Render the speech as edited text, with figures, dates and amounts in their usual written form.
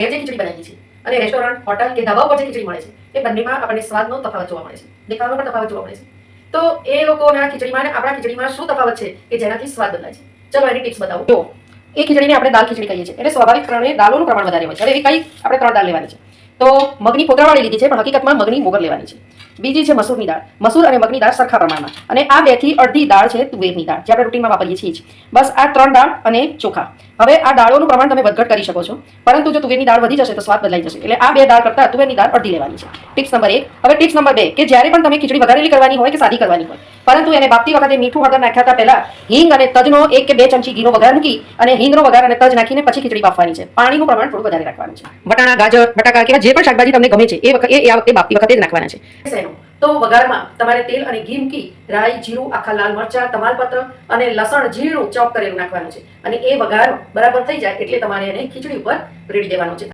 જે ખીચડી બનાવીએ છીએ અને રેસ્ટોરન્ટ હોટલ કે ધાબા ઉપર જે ખીચડી મળે છે એ બંનેમાં આપણને સ્વાદનો તફાવત જોવા મળે છે, દેખાવનો પણ તફાવત જોવા મળે છે. તો એ લોકોના ખીચડીમાં અને આપણા ખીચડીમાં શું તફાવત છે કે જેનાથી સ્વાદ બદલાય છે? ચલો એની ટિપ્સ બતાવો. જો એ ખીચડીને આપણે દાલ ખીચડી કહીએ છીએ એટલે સ્વાભાવિક કારણે દાળોનું પ્રમાણ વધારે હોય છે. હવે એ કઈ આપણે 3 દાળ લેવાની છે. તો મગની ફોતરાવાળી લીધી છે પણ હકીકતમાં મગની મોગર લેવાની છે. બીજી છે મસૂરની દાળ. મસૂર અને મગની દાળ સરખા પ્રમાણમાં, અને આ 2 થી અડધી દાળ છે તુવેરની દાળ, જે આપણે રૂટીનમાં વાપરીએ છીએ જ. બસ આ 3 દાળ અને ચોખા. હવે આ દાળોનું પ્રમાણ તમે વધઘટ કરી શકો છો, પરંતુ જો તુવેરની દાળ વધી જશે તો સ્વાદ બદલાઈ જશે. એટલે આ 2 દાળ કરતાં તુવેરની દાળ અડધી લેવાની છે. Tips number 1. હવે ટિપ્સ નંબર 2 કે જ્યારે પણ તમે ખીચડી વઘારેલી કરવાની હોય કે સાદી કરવાની હોય, પરંતુ એને બાફતી વખતે મીઠું હળદર નાખ્યા પહેલા હિંગ અને તજનો 1 કે 2 ચમચી ઘીનો વઘાર મૂકી અને હિંગનો વઘાર અને તજ નાખીને પછી ખીચડી બાફવાની છે. પાણીનું પ્રમાણ થોડું વધારે રાખવાનું છે. વટાણા, ગાજર, બટાકા કે જે પણ શાકભાજી તમને ગમે છે એ વખતે બાફતી વખતે જ નાખવાના છે. તો વઘારમાં તમારે તેલ અને ઘી મૂકી રાઈ, જીરું, આખા લાલ મરચાં, તમાલપત્ર અને લસણ ઝીણું ચોપ કરેલું નાખવાનું છે. અને એ વઘાર બરાબર થઈ જાય એટલે તમારે એને ખીચડી ઉપર રેડી દેવાનો છે.